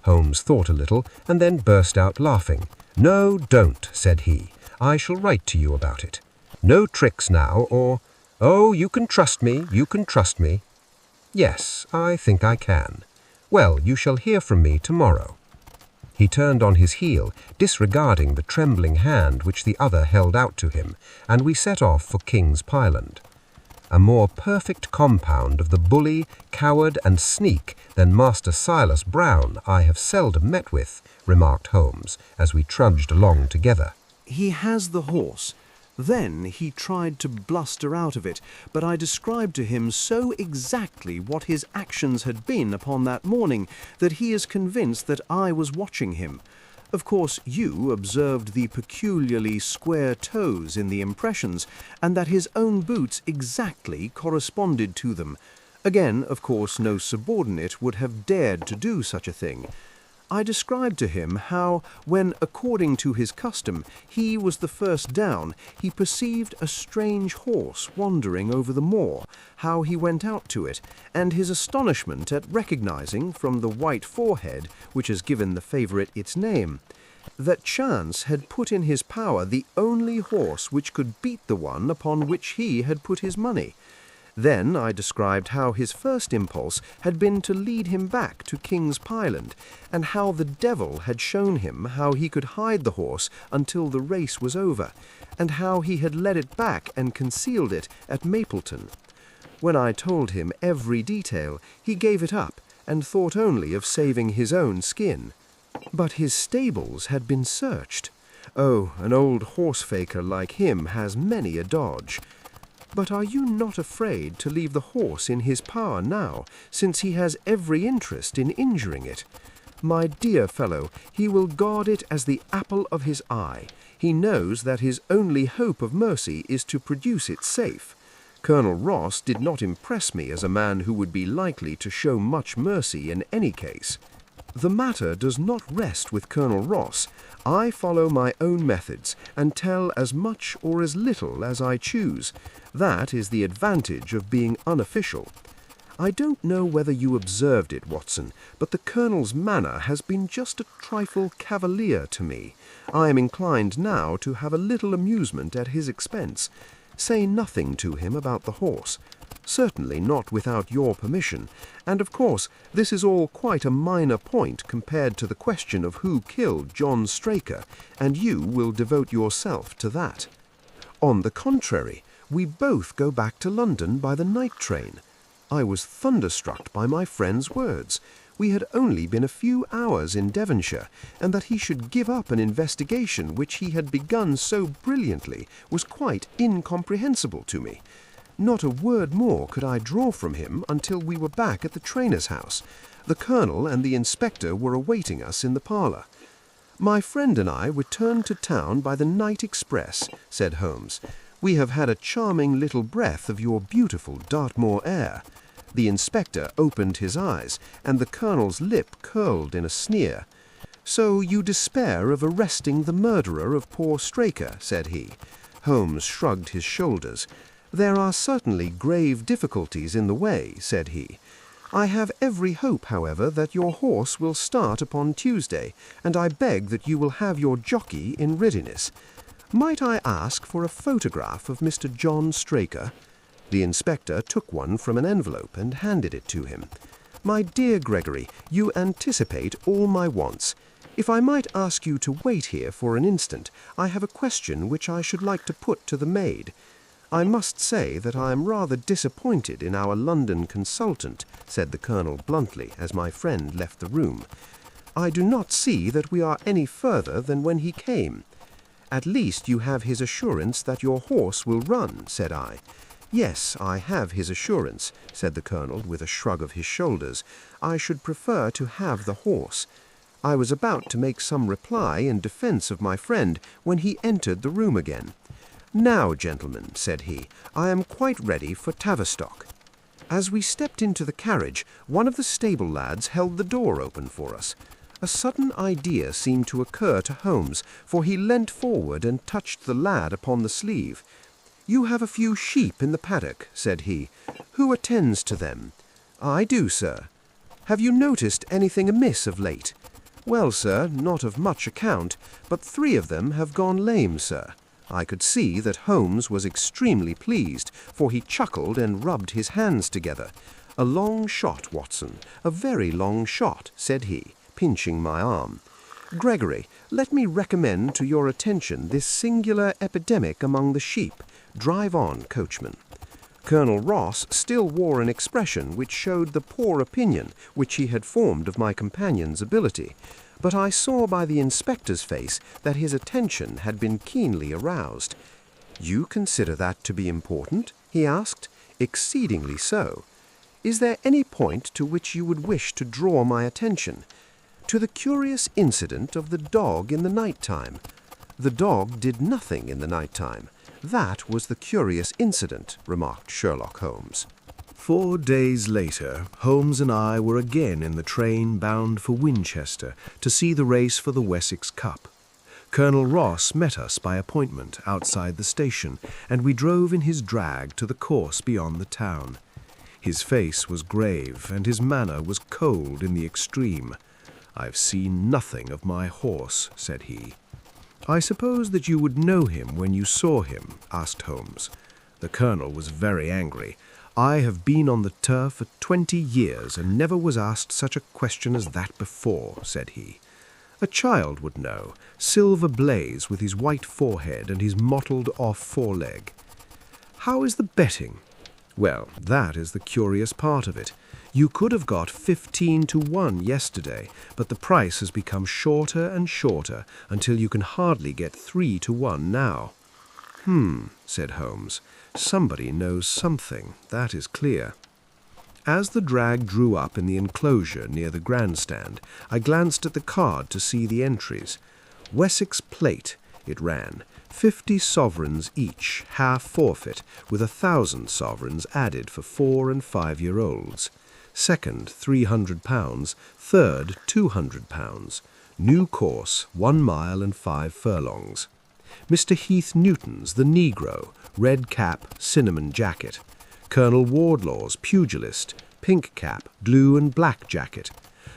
Holmes thought a little and then burst out laughing. "No, don't," said he. "I shall write to you about it. No tricks now, or— Oh, you can trust me, you can trust me." "Yes, I think I can. Well, you shall hear from me tomorrow." He turned on his heel, disregarding the trembling hand which the other held out to him, and we set off for King's Pyland. A more perfect compound of the bully, coward, and sneak than Master Silas Brown I have seldom met with, remarked Holmes, as we trudged along together. He has the horse. Then he tried to bluster out of it, but I described to him so exactly what his actions had been upon that morning that he is convinced that I was watching him. Of course, you observed the peculiarly square toes in the impressions, and that his own boots exactly corresponded to them. Again, of course, no subordinate would have dared to do such a thing. I described to him how, when, according to his custom, he was the first down, he perceived a strange horse wandering over the moor, how he went out to it, and his astonishment at recognizing, from the white forehead, which has given the favourite its name, that chance had put in his power the only horse which could beat the one upon which he had put his money. Then I described how his first impulse had been to lead him back to King's Pyland, and how the devil had shown him how he could hide the horse until the race was over, and how he had led it back and concealed it at Mapleton. When I told him every detail, he gave it up, and thought only of saving his own skin. But his stables had been searched. Oh, an old horse-faker like him has many a dodge. But are you not afraid to leave the horse in his power now, since he has every interest in injuring it? My dear fellow, he will guard it as the apple of his eye. He knows that his only hope of mercy is to produce it safe. Colonel Ross did not impress me as a man who would be likely to show much mercy in any case. The matter does not rest with Colonel Ross. I follow my own methods, and tell as much or as little as I choose. That is the advantage of being unofficial. I don't know whether you observed it, Watson, but the Colonel's manner has been just a trifle cavalier to me. I am inclined now to have a little amusement at his expense. Say nothing to him about the horse. Certainly not without your permission, and of course this is all quite a minor point compared to the question of who killed John Straker, and you will devote yourself to that. On the contrary, we both go back to London by the night train. I was thunderstruck by my friend's words. We had only been a few hours in Devonshire, and that he should give up an investigation which he had begun so brilliantly was quite incomprehensible to me. Not a word more could I draw from him until we were back at the trainer's house. The Colonel and the Inspector were awaiting us in the parlour. "My friend and I returned to town by the night express," said Holmes. "We have had a charming little breath of your beautiful Dartmoor air." The Inspector opened his eyes, and the Colonel's lip curled in a sneer. "So you despair of arresting the murderer of poor Straker," said he. Holmes shrugged his shoulders. "There are certainly grave difficulties in the way," said he. "I have every hope, however, that your horse will start upon Tuesday, and I beg that you will have your jockey in readiness. Might I ask for a photograph of Mr. John Straker?" The Inspector took one from an envelope and handed it to him. "My dear Gregory, you anticipate all my wants. If I might ask you to wait here for an instant, I have a question which I should like to put to the maid. I must say that I am rather disappointed in our London consultant," said the Colonel bluntly as my friend left the room. "I do not see that we are any further than when he came." "At least you have his assurance that your horse will run," said I. "Yes, I have his assurance," said the Colonel with a shrug of his shoulders. "I should prefer to have the horse." I was about to make some reply in defence of my friend when he entered the room again. "Now, gentlemen," said he, "I am quite ready for Tavistock." As we stepped into the carriage, one of the stable lads held the door open for us. A sudden idea seemed to occur to Holmes, for he leant forward and touched the lad upon the sleeve. "You have a few sheep in the paddock," said he. "Who attends to them?" "I do, sir." "Have you noticed anything amiss of late?" "Well, sir, not of much account, but 3 of them have gone lame, sir." I could see that Holmes was extremely pleased, for he chuckled and rubbed his hands together. "A long shot, Watson, a very long shot," said he, pinching my arm. Gregory, let me recommend to your attention this singular epidemic among the sheep. Drive on, coachman." Colonel Ross still wore an expression which showed the poor opinion which he had formed of my companion's ability, but I saw by the inspector's face that his attention had been keenly aroused. "You consider that to be important?" he asked. "Exceedingly so. Is there any point to which you would wish to draw my attention?" "To the curious incident of the dog in the night-time." "The dog did nothing in the night-time. That was the curious incident," remarked Sherlock Holmes. 4 days later, Holmes and I were again in the train bound for Winchester to see the race for the Wessex Cup. Colonel Ross met us by appointment outside the station, and we drove in his drag to the course beyond the town. His face was grave, and his manner was cold in the extreme. "I've seen nothing of my horse," said he. "I suppose that you would know him when you saw him?" asked Holmes. The colonel was very angry. "I have been on the turf for 20 years and never was asked such a question as that before," said he. "A child would know, Silver Blaze with his white forehead and his mottled-off foreleg." "How is the betting?" "Well, that is the curious part of it. You could have got 15 to 1 yesterday, but the price has become shorter and shorter until you can hardly get 3 to 1 now." Said Holmes. "Somebody knows something, that is clear." As the drag drew up in the enclosure near the grandstand, I glanced at the card to see the entries. "Wessex Plate," it ran, 50 sovereigns each, half forfeit, with 1,000 sovereigns added for 4- and 5-year-olds. Second, £300, third, £200. New course, 1 mile and 5 furlongs. Mr. Heath Newton's The Negro, red cap, cinnamon jacket. Colonel Wardlaw's Pugilist, pink cap, blue and black jacket.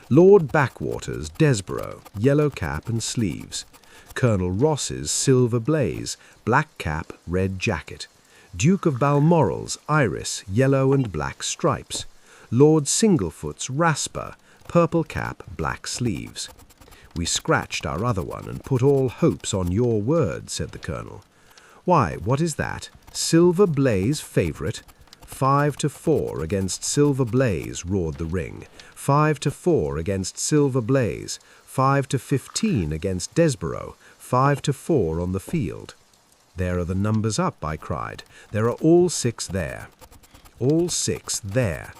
Lord Backwater's Desborough, yellow cap and sleeves. Colonel Ross's Silver Blaze, black cap, red jacket. Duke of Balmoral's Iris, yellow and black stripes. Lord Singlefoot's Rasper, purple cap, black sleeves. "We scratched our other one and put all hopes on your word," said the colonel. "Why, what is that? Silver Blaze favourite?" 5 to 4 against Silver Blaze, roared the ring. 5 to 4 against Silver Blaze. 5 to 15 against Desborough. 5 to 4 on the field. "There are the numbers up," I cried. "There are all 6 there." "All 6 there."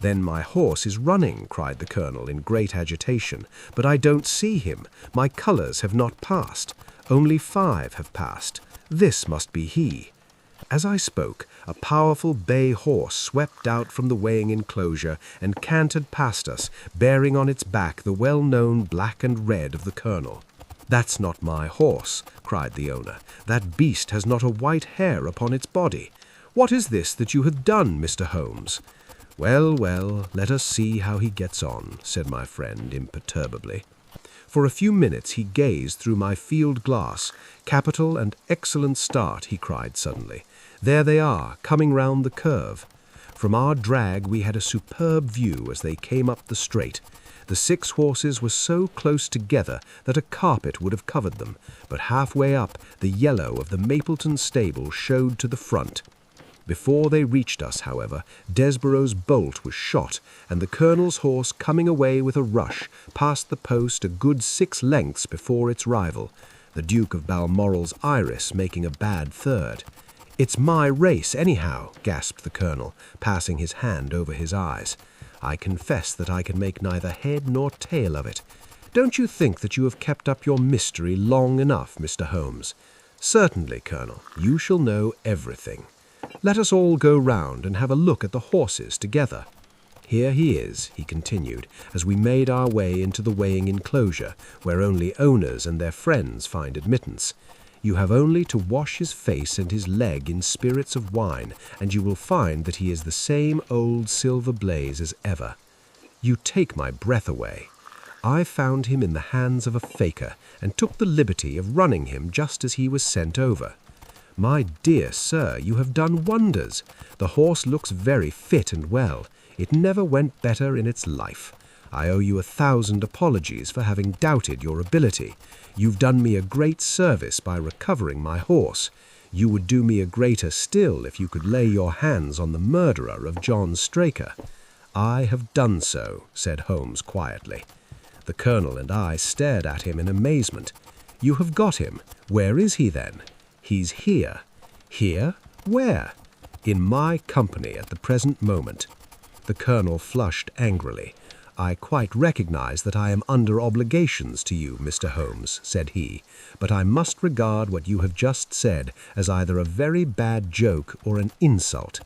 "Then my horse is running," cried the colonel in great agitation. "But I don't see him. My colours have not passed. Only 5 have passed. This must be he." As I spoke, a powerful bay horse swept out from the weighing enclosure and cantered past us, bearing on its back the well-known black and red of the colonel. "That's not my horse," cried the owner. "That beast has not a white hair upon its body. What is this that you have done, Mr. Holmes?" "Well, well, let us see how he gets on," said my friend imperturbably. For a few minutes he gazed through my field glass. "Capital and excellent start," he cried suddenly. "There they are, coming round the curve." From our drag we had a superb view as they came up the straight. The 6 horses were so close together that a carpet would have covered them, but halfway up the yellow of the Mapleton stable showed to the front. Before they reached us, however, Desborough's bolt was shot, and the colonel's horse, coming away with a rush, passed the post a good 6 lengths before its rival, the Duke of Balmoral's Iris making a bad third. "It's my race, anyhow," gasped the colonel, passing his hand over his eyes. "I confess that I can make neither head nor tail of it. Don't you think that you have kept up your mystery long enough, Mr. Holmes?" "Certainly, Colonel. You shall know everything. Let us all go round and have a look at the horses together. Here he is," he continued, as we made our way into the weighing enclosure, where only owners and their friends find admittance. "You have only to wash his face and his leg in spirits of wine, and you will find that he is the same old Silver Blaze as ever. You take my breath away. I found him in the hands of a faker, and took the liberty of running him just as he was sent over. My dear sir, you have done wonders. The horse looks very fit and well. It never went better in its life. I owe you 1,000 apologies for having doubted your ability. You've done me a great service by recovering my horse. You would do me a greater still if you could lay your hands on the murderer of John Straker." "I have done so," said Holmes quietly. The Colonel and I stared at him in amazement. "You have got him. Where is he then?" "He's here." "Here? Where?" "In my company at the present moment." The Colonel flushed angrily. "I quite recognize that I am under obligations to you, Mr. Holmes," said he, "but I must regard what you have just said as either a very bad joke or an insult."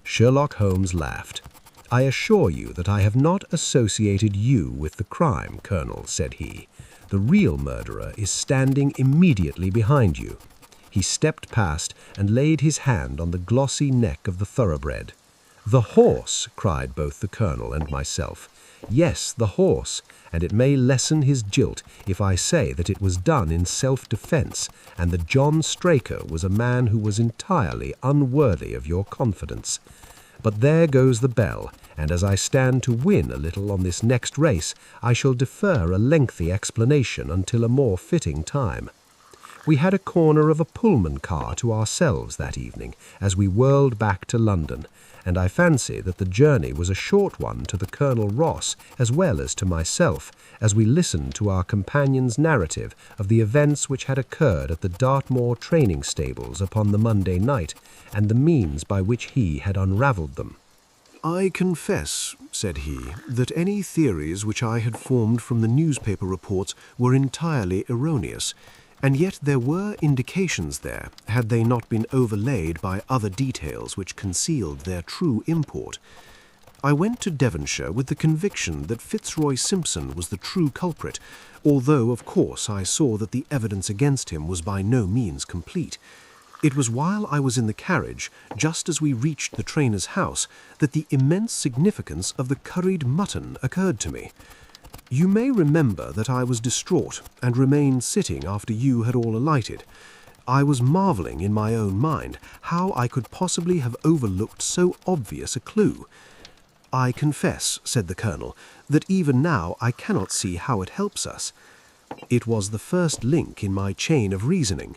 Sherlock Holmes laughed. "I assure you that I have not associated you with the crime, Colonel," said he. "The real murderer is standing immediately behind you." He stepped past and laid his hand on the glossy neck of the thoroughbred. "The horse!" cried both the Colonel and myself. "Yes, the horse, and it may lessen his guilt if I say that it was done in self-defense, and that John Straker was a man who was entirely unworthy of your confidence. But there goes the bell, and as I stand to win a little on this next race, I shall defer a lengthy explanation until a more fitting time. We had a corner of a Pullman car to ourselves that evening as we whirled back to London, and I fancy that the journey was a short one to the Colonel Ross as well as to myself, as we listened to our companion's narrative of the events which had occurred at the Dartmoor training stables upon the Monday night, and the means by which he had unravelled them. "I confess," said he, "that any theories which I had formed from the newspaper reports were entirely erroneous, and yet there were indications there, had they not been overlaid by other details which concealed their true import. I went to Devonshire with the conviction that Fitzroy Simpson was the true culprit, although, of course, I saw that the evidence against him was by no means complete. It was while I was in the carriage, just as we reached the trainer's house, that the immense significance of the curried mutton occurred to me. You may remember that I was distraught and remained sitting after you had all alighted. I was marvelling in my own mind how I could possibly have overlooked so obvious a clue. "I confess," said the Colonel, "that even now I cannot see how it helps us. It was the first link in my chain of reasoning.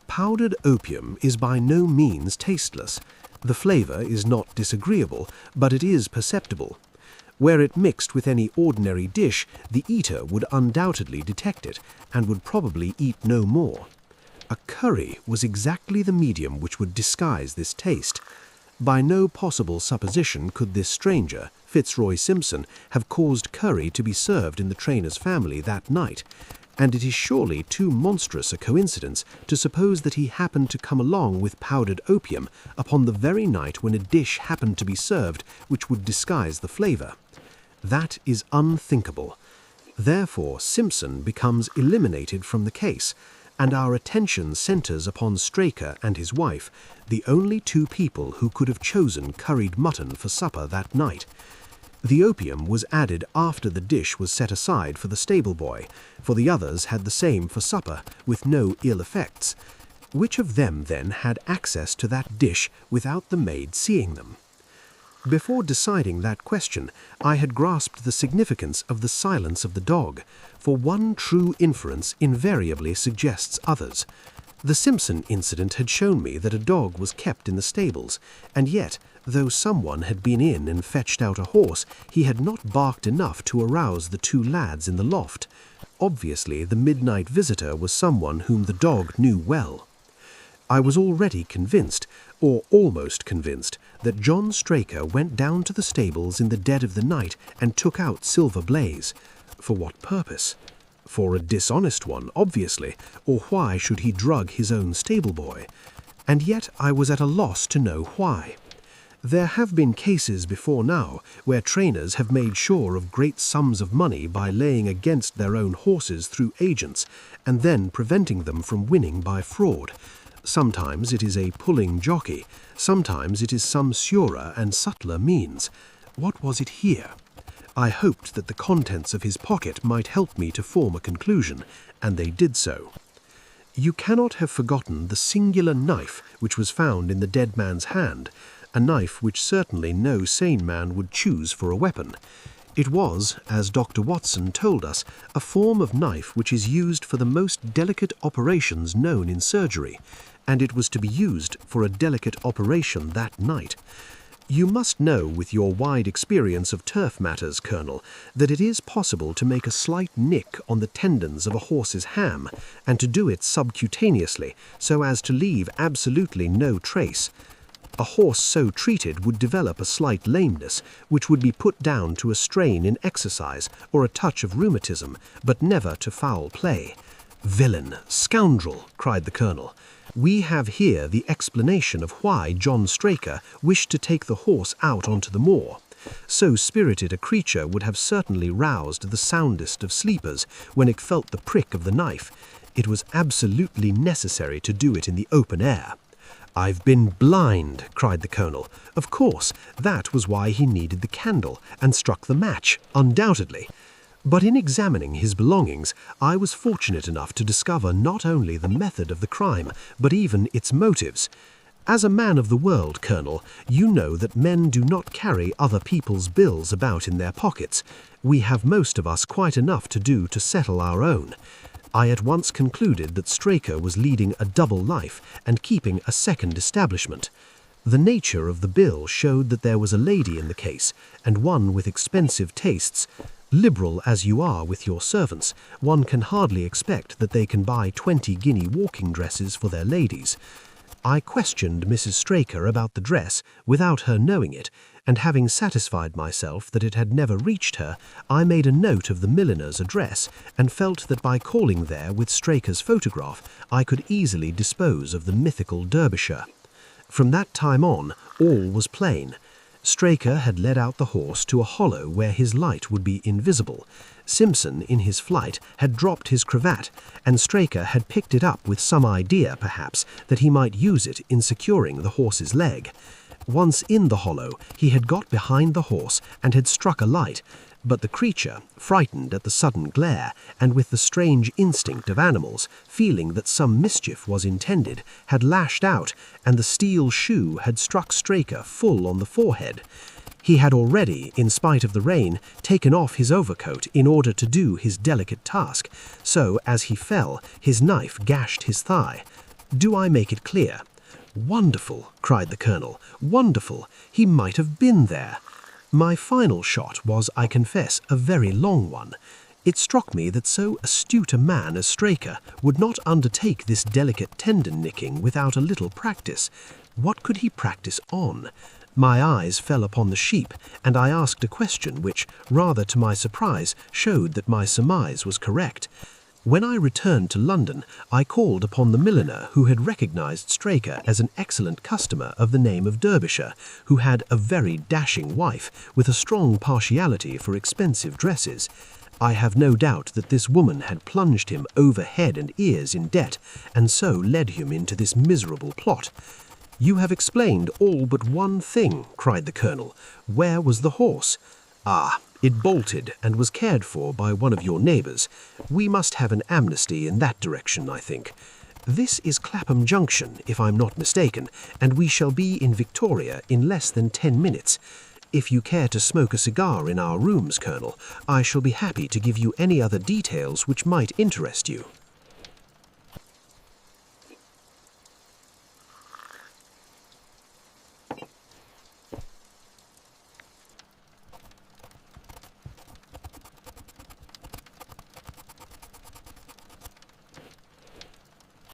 Powdered opium is by no means tasteless. The flavour is not disagreeable, but it is perceptible. Were it mixed with any ordinary dish, the eater would undoubtedly detect it, and would probably eat no more. A curry was exactly the medium which would disguise this taste. By no possible supposition could this stranger, Fitzroy Simpson, have caused curry to be served in the trainer's family that night, and it is surely too monstrous a coincidence to suppose that he happened to come along with powdered opium upon the very night when a dish happened to be served which would disguise the flavour. That is unthinkable. Therefore Simpson becomes eliminated from the case, and our attention centres upon Straker and his wife, the only two people who could have chosen curried mutton for supper that night. The opium was added after the dish was set aside for the stable boy, for the others had the same for supper, with no ill effects. Which of them, then, had access to that dish without the maid seeing them? Before deciding that question, I had grasped the significance of the silence of the dog, for one true inference invariably suggests others. The Simpson incident had shown me that a dog was kept in the stables, and yet, though someone had been in and fetched out a horse, he had not barked enough to arouse the two lads in the loft. Obviously, the midnight visitor was someone whom the dog knew well. I was already convinced, or almost convinced, that John Straker went down to the stables in the dead of the night and took out Silver Blaze. For what purpose? For a dishonest one, obviously, or why should he drug his own stable boy? And yet I was at a loss to know why. There have been cases before now where trainers have made sure of great sums of money by laying against their own horses through agents, and then preventing them from winning by fraud. Sometimes it is a pulling jockey, sometimes it is some surer and subtler means. What was it here? I hoped that the contents of his pocket might help me to form a conclusion, and they did so. You cannot have forgotten the singular knife which was found in the dead man's hand, a knife which certainly no sane man would choose for a weapon. It was, as Dr. Watson told us, a form of knife which is used for the most delicate operations known in surgery, and it was to be used for a delicate operation that night. You must know, with your wide experience of turf matters, Colonel, that it is possible to make a slight nick on the tendons of a horse's ham, and to do it subcutaneously, so as to leave absolutely no trace. A horse so treated would develop a slight lameness, which would be put down to a strain in exercise or a touch of rheumatism, but never to foul play. "Villain! Scoundrel!" cried the Colonel. "We have here the explanation of why John Straker wished to take the horse out onto the moor. So spirited a creature would have certainly roused the soundest of sleepers when it felt the prick of the knife. It was absolutely necessary to do it in the open air." "I've been blind," cried the Colonel. "Of course, that was why he needed the candle, and struck the match, undoubtedly. But in examining his belongings, I was fortunate enough to discover not only the method of the crime, but even its motives. As a man of the world, Colonel, you know that men do not carry other people's bills about in their pockets. We have most of us quite enough to do to settle our own. I at once concluded that Straker was leading a double life and keeping a second establishment. The nature of the bill showed that there was a lady in the case, and one with expensive tastes. Liberal as you are with your servants, one can hardly expect that they can buy 20 guinea walking dresses for their ladies. I questioned Mrs. Straker about the dress without her knowing it, and having satisfied myself that it had never reached her, I made a note of the milliner's address, and felt that by calling there with Straker's photograph, I could easily dispose of the mythical Derbyshire. From that time on, all was plain. Straker had led out the horse to a hollow where his light would be invisible. Simpson, in his flight, had dropped his cravat, and Straker had picked it up with some idea, perhaps, that he might use it in securing the horse's leg. Once in the hollow, he had got behind the horse and had struck a light, but the creature, frightened at the sudden glare, and with the strange instinct of animals, feeling that some mischief was intended, had lashed out, and the steel shoe had struck Straker full on the forehead. He had already, in spite of the rain, taken off his overcoat in order to do his delicate task, so, as he fell, his knife gashed his thigh. Do I make it clear? "Wonderful!" cried the Colonel. "Wonderful! He might have been there." My final shot was, I confess, a very long one. It struck me that so astute a man as Straker would not undertake this delicate tendon nicking without a little practice. What could he practice on? My eyes fell upon the sheep, and I asked a question which, rather to my surprise, showed that my surmise was correct. When I returned to London, I called upon the milliner who had recognized Straker as an excellent customer of the name of Derbyshire, who had a very dashing wife with a strong partiality for expensive dresses. I have no doubt that this woman had plunged him over head and ears in debt, and so led him into this miserable plot. "You have explained all but one thing," cried the Colonel. "Where was the horse?" "Ah, it bolted and was cared for by one of your neighbours. We must have an amnesty in that direction, I think. This is Clapham Junction, if I'm not mistaken, and we shall be in Victoria in less than 10 minutes. If you care to smoke a cigar in our rooms, Colonel, I shall be happy to give you any other details which might interest you."